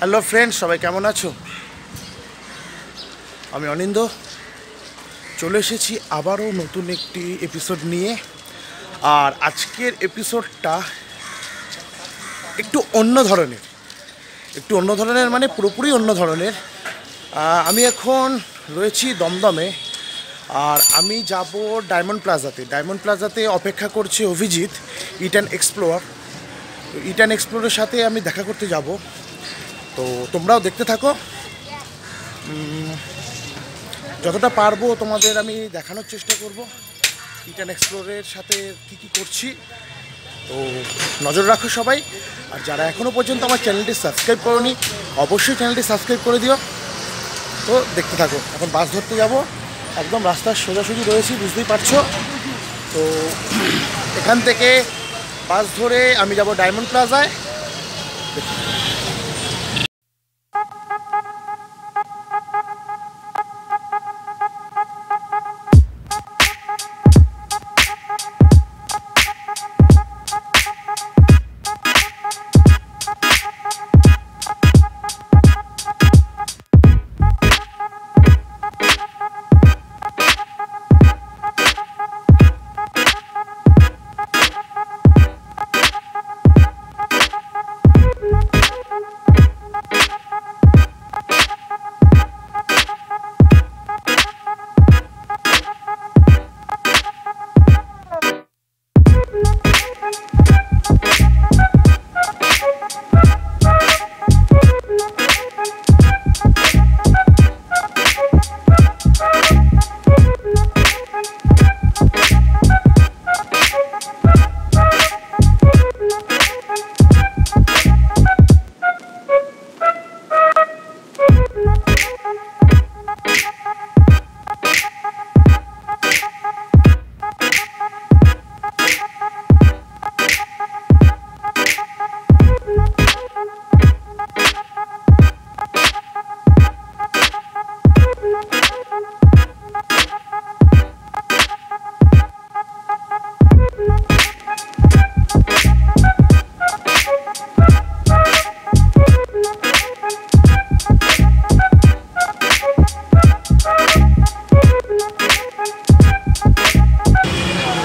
Hello friends, সবাই কেমন আছো? আমি অনিন্দ চলে এসেছি আবারও নতুন একটি এপিসোড নিয়ে। আর আজকের এপিসোডটা একটু অন্য ধরনের মানে পুরোপুরি অন্য ধরনের। আমি এখন রয়েছি দমদমে, আর আমি যাব ডায়মন্ড প্লাজাতে অপেক্ষা করছে অভিজিৎ, ইট অ্যান্ড এক্সপ্লোরের সাথে আমি দেখা করতে যাব। তো তোমরাও দেখতে থাকো, যতটা পারবো তোমাদের আমি দেখানোর চেষ্টা করব ইট অ্যান্ড এক্সপ্লোরের সাথে কী করছি। তো নজর রাখো সবাই, আর যারা এখনও পর্যন্ত আমার চ্যানেলটি সাবস্ক্রাইব করোনি অবশ্যই চ্যানেলটি সাবস্ক্রাইব করে দিও। তো দেখতে থাকো। এখন বাস ধরতে যাব, একদম রাস্তার সোজাসুজি রয়েছি, বুঝতেই পারছো। তো এখান থেকে বাস ধরে আমি যাব ডায়মন্ড প্লাজায়।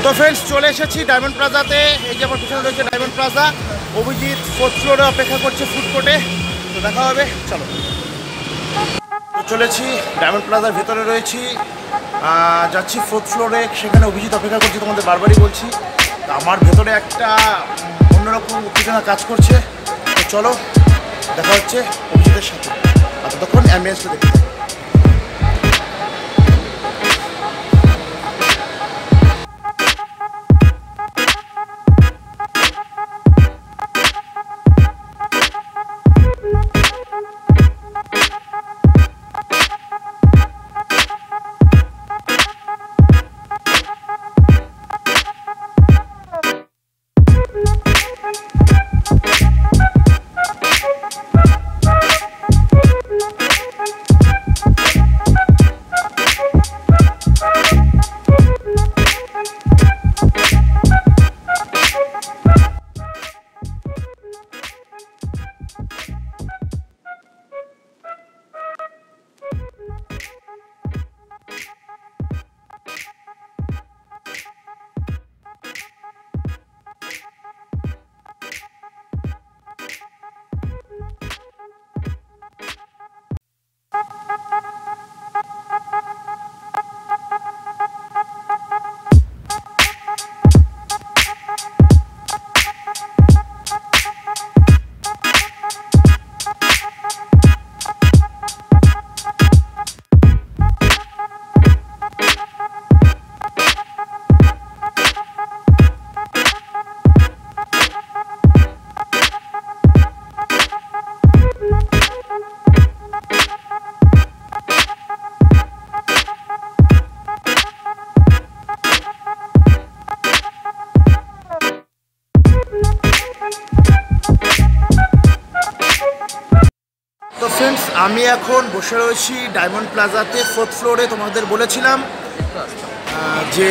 তো ফ্রেন্ডস, চলে এসেছি ডায়মন্ড প্লাজাতে। এই যে আমার পিছনে রয়েছে ডায়মন্ড প্লাজা। অভিজিৎ 4th ফ্লোরে অপেক্ষা করছে ফুড কোর্টে। তো দেখা হবে, চলো। তো চলেছি, ডায়মন্ড প্লাজার ভেতরে রয়েছি, যাচ্ছি 4th ফ্লোরে, সেখানে অভিজিৎ অপেক্ষা করছি। তোমাদের বারবারই বলছি, আমার ভেতরে একটা অন্যরকম উত্তেজনা কাজ করছে। তো চলো, দেখা হচ্ছে অভিজিতের সাথে। আর ততক্ষণ অ্যাম্বিয়েন্সটা দেখতে থাকো। তো ফ্রেন্ডস, আমি এখন বসে রয়েছি ডায়মন্ড প্লাজাতে 4th ফ্লোরে। তোমাদের বলেছিলাম যে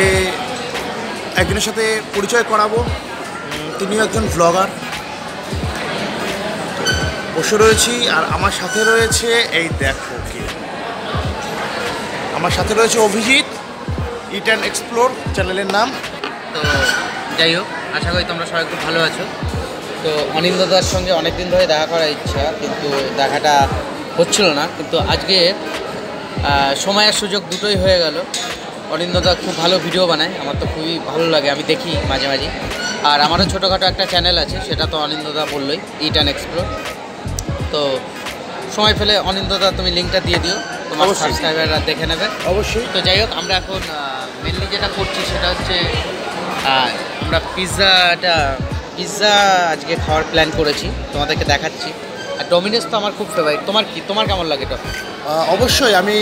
একজনের সাথে পরিচয় করাবো, তিনিও একজন ব্লগার। বসে রয়েছি। আর আমার সাথে রয়েছে এই দেখো কি, আমার সাথে রয়েছে অভিজিৎ, ইট অ্যান্ড এক্সপ্লোর চ্যানেলের নাম। তো যাই হোক, আশা করি তোমরা সবাই খুব ভালো আছো। তো অনিন্দ্যদার সঙ্গে অনেক দিন ধরে দেখা করার ইচ্ছা, কিন্তু দেখাটা হচ্ছিল না। কিন্তু আজকে সময় আর সুযোগ দুটোই হয়ে গেল। অনিন্দ্যদা খুব ভালো ভিডিও বানায়, আমার তো খুবই ভালো লাগে, আমি দেখি মাঝে মাঝে। আর আমারও ছোটোখাটো একটা চ্যানেল আছে, সেটা তো অনিন্দ্যদা বললোই, ইট অ্যান্ড এক্সপ্লোর। তো সময় পেলে অনিন্দ্যদা তুমি লিঙ্কটা দিয়ে দিও, তোমার সাবস্ক্রাইবাররা দেখে নেবে অবশ্যই। তো যাই হোক, আমরা এখন মেনলি যেটা করছি সেটা হচ্ছে আমরা পিৎজা আজকে খাওয়ার প্ল্যান করেছি, তোমাদেরকে দেখাচ্ছি। আর ডমিনোস তো আমার খুব ফেভারিট। তোমার কেমন লাগে এটা? অবশ্যই, আমি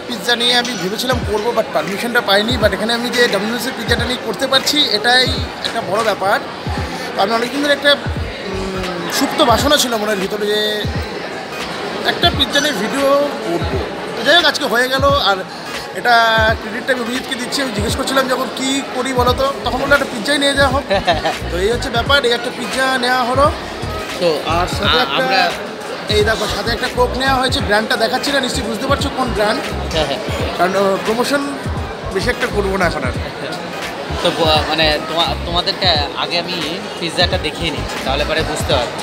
পিৎজা নিয়ে আমি ভেবেছিলাম করবো, বাট পারমিশনটা পাইনি। বাট এখানে আমি যে ডমিনোসের পিৎজাটা নিয়ে করতে পারছি, এটাই একটা বড় ব্যাপার। তো আমি অনেকদিন ধরে একটা সুপ্ত বাসনা ছিল মনের ভিতরে যে একটা পিৎজা নিয়ে ভিডিও করবো। তো যাই হোক, আজকে হয়ে গেল। আর এটা ক্রেডিটটা আমি অভিজিৎকে দিচ্ছি। আমি জিজ্ঞেস করছিলাম যখন কী করি বলো তো, তখন বললো একটা পিৎজাই নিয়ে যাওয়া হোক। তো এই হচ্ছে ব্যাপার, এই একটা পিৎজা নেওয়া হলো। তো আর সাথে আমরা এই দেখো সাথে একটা কোক নেওয়া হয়েছে। ব্র্যান্ডটা দেখাচ্ছি না, নিশ্চয়ই বুঝতে পারছো কোন ব্র্যান্ড। কারণ প্রমোশন বেশি একটা করবো না এখন আর। তো মানে তোমাদেরকে আগে আমি পিৎজাটা দেখিয়ে নিচ্ছি, তাহলে পরে বুঝতে পারবো।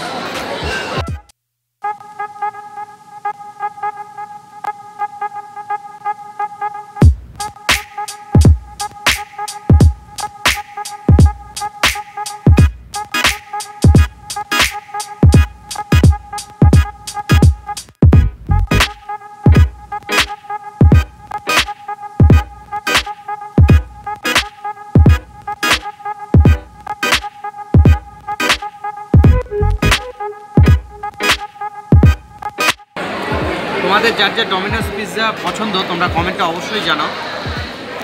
তোমাদের যার যার ডমিনোস পিৎজা পছন্দ, তোমরা কমেন্টে অবশ্যই জানাও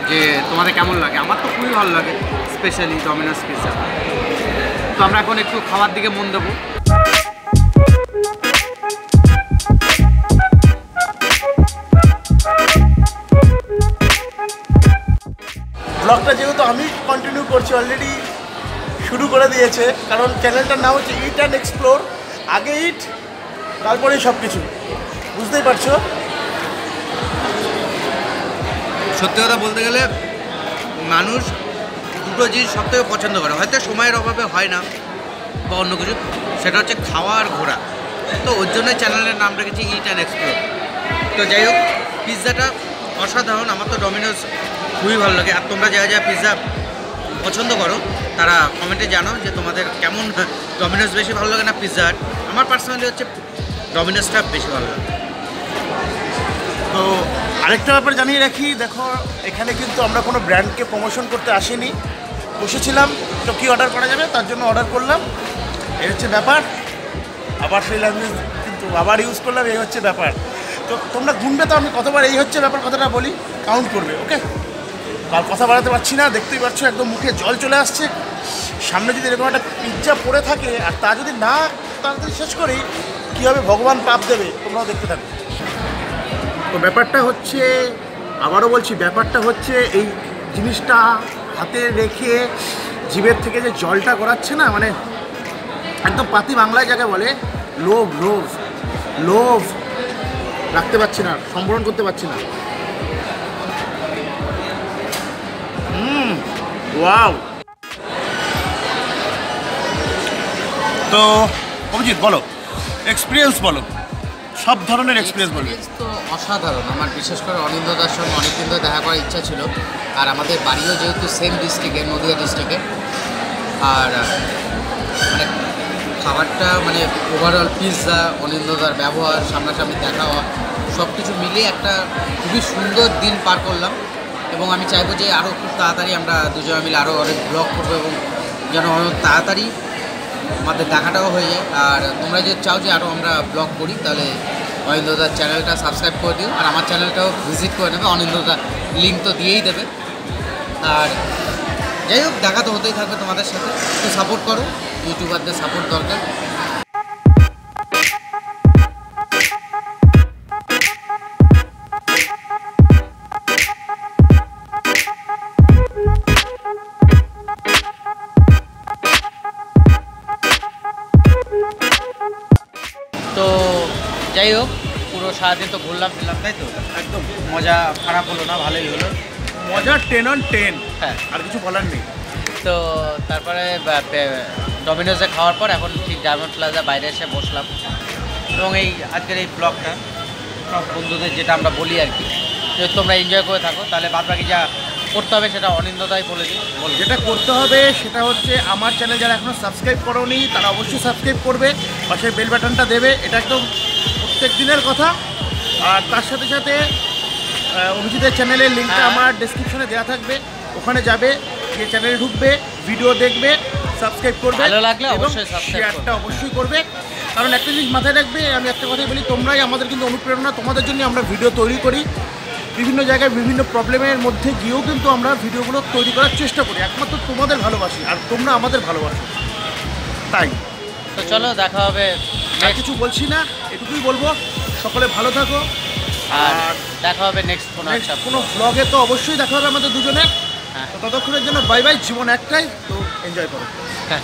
যে তোমাদের কেমন লাগে। আমার তো খুবই ভালো লাগে, স্পেশালি ডমিনোস পিৎজা। তো আমরা এখন একটু খাওয়ার দিকে মন দেবো। ব্লগটা যেহেতু আমি কন্টিনিউ করছি, অলরেডি শুরু করে দিয়েছে, কারণ চ্যানেলটার নাম হচ্ছে ইট অ্যান্ড এক্সপ্লোর। আগে ইট, তারপরেই সব কিছু, বুঝতেই পারছো। সত্যি কথা বলতে গেলে মানুষ দুটো জিনিস সবথেকে পছন্দ করে, হয়তো সময়ের অভাবে হয় না বা অন্য কিছু, সেটা হচ্ছে খাওয়া আর ঘোরা। তো ওর জন্য চ্যানেলের নাম রেখেছি ইট অ্যান্ড এক্সপ্লোর। তো যাই হোক, পিৎজাটা অসাধারণ, আমার তো ডমিনোস খুবই ভালো লাগে। আর তোমরা যারা যারা পিৎজা পছন্দ করো তারা কমেন্টে জানাও যে তোমাদের কেমন, ডমিনোস বেশি ভালো লাগে না পিৎজা। আমার পার্সোনালি হচ্ছে ডমিনোসটা বেশি ভালো লাগে। তো আরেকটা ব্যাপার জানিয়ে রাখি, দেখো এখানে কিন্তু আমরা কোনো ব্র্যান্ডকে প্রমোশন করতে আসিনি, বসেছিলাম তো কী অর্ডার করা যাবে তার জন্য অর্ডার করলাম, এই হচ্ছে ব্যাপার। আবার সেই ল্যাঙ্গুয়েজ কিন্তু আবার ইউজ করলাম, এই হচ্ছে ব্যাপার। তো তোমরা গুনবে তো আমি কতবার এই হচ্ছে ব্যাপার কথাটা বলি, কাউন্ট করবে, ওকে? কাল কথা বাড়াতে পারছি না, দেখতেই পাচ্ছ একদম মুখে জল চলে আসছে। সামনে যদি এরকম একটা পিৎজা পড়ে থাকে আর তা যদি না তাড়াতাড়ি শেষ করি, কীভাবে ভগবান পাপ দেবে তোমরাও দেখতে থাকো। তো ব্যাপারটা হচ্ছে, আবারও বলছি, ব্যাপারটা হচ্ছে এই জিনিসটা হাতে রেখে জিভের থেকে যে জলটা গড়াচ্ছে না, মানে একদম পাতি বাংলায় যাকে বলে লোভ, লোভ, লোভ রাখতে পারছি না, সম্বরণ করতে পারছি না। ওয়াও। তো অভিজিৎ বলো, এক্সপিরিয়েন্স বলো, সব ধরনের এক্সপিরিয়েন্স বলো। তো অসাধারণ। আমার বিশেষ করে অনিন্দ্যদার সঙ্গে অনেকদিন ধরে দেখা করার ইচ্ছা ছিল। আর আমাদের বাড়িও যেহেতু সেম ডিস্ট্রিক্টে, নদিয়া ডিস্ট্রিক্টে। আর মানে খাবারটা মানে ওভারঅল পিৎজা, অনিন্দ্যদার ব্যবহার, সামনাসামনি দেখা হওয়া, সব কিছু মিলিয়ে একটা খুবই সুন্দর দিন পার করলাম। এবং আমি চাইবো যে আরও খুব তাড়াতাড়ি আমরা দুজনে মিলে আরও অনেক ব্লগ করবো এবং যেন অনেক তাড়াতাড়ি আমাদের দেখাটাও হয়ে যায়। আর তোমরা যদি চাও যে আরও আমরা ব্লগ করি, তাহলে অনিন্দ্যদার চ্যানেলটা সাবস্ক্রাইব করে দিও, আর আমার চ্যানেলটাও ভিজিট করে নেবে। অনিন্দ্যদার লিঙ্ক তো দিয়েই দেবে। আর যাই হোক, দেখা তো হতেই থাকবে তোমাদের সাথে। একটু সাপোর্ট করো, ইউটিউবারদের সাপোর্ট দরকার। যাই হোক, পুরো সারাদিন তো ঘুরলাম ফিরলাম, তাই তো একদম মজা খারাপ হলো না, ভালোই হলো। মজা 10 on 10, হ্যাঁ, আর কিছু বলার নেই। তো তারপরে ডমিনোজে খাওয়ার পর এখন ঠিক ডায়মন্ড প্লাজা বাইরে এসে বসলাম, এবং এই আজকের এই ব্লগটা সব বন্ধুদের যেটা আমরা বলি আর কি, যদি তোমরা এনজয় করে থাকো তাহলে বাদ বাকি যা করতে হবে সেটা অনিন্দদাই বলে দিই। যেটা করতে হবে সেটা হচ্ছে আমার চ্যানেল যারা এখনও সাবস্ক্রাইব করোনি তারা অবশ্যই সাবস্ক্রাইব করবে, পাশে বেল বাটনটা দেবে, এটা একদম প্রত্যেক দিনের কথা। আর তার সাথে সাথে অভিজিতের চ্যানেলের লিঙ্কটা আমার ডেসক্রিপশনে দেওয়া থাকবে, ওখানে যাবে, গিয়ে চ্যানেলে ঢুকবে, ভিডিও দেখবে, সাবস্ক্রাইব করবে, ভালো লাগলে এবং অবশ্যই সাবস্ক্রাইব শেয়ারটা অবশ্যই করবে। কারণ একটা জিনিস মাথায় রাখবে, আমি একটা কথাই বলি, তোমরাই আমাদের কিন্তু অনুপ্রেরণা, তোমাদের জন্য আমরা ভিডিও তৈরি করি। বিভিন্ন জায়গায় বিভিন্ন প্রবলেমের মধ্যে গিয়েও কিন্তু আমরা ভিডিওগুলো তৈরি করার চেষ্টা করি, একমাত্র তোমাদের ভালোবাসি আর তোমরা আমাদের ভালোবাসো, তাই। তো চলো দেখা হবে, আর কিছু বলছি না, এটুকুই বলবো, সকলে ভালো থাকো, আর দেখা হবে নেক্সট কোনো ব্লগে তো অবশ্যই দেখা হবে আমাদের দুজনে। হ্যাঁ। তো ততক্ষণের জন্য বাই বাই, জীবন একটাই, তো এনজয় করো। হ্যাঁ।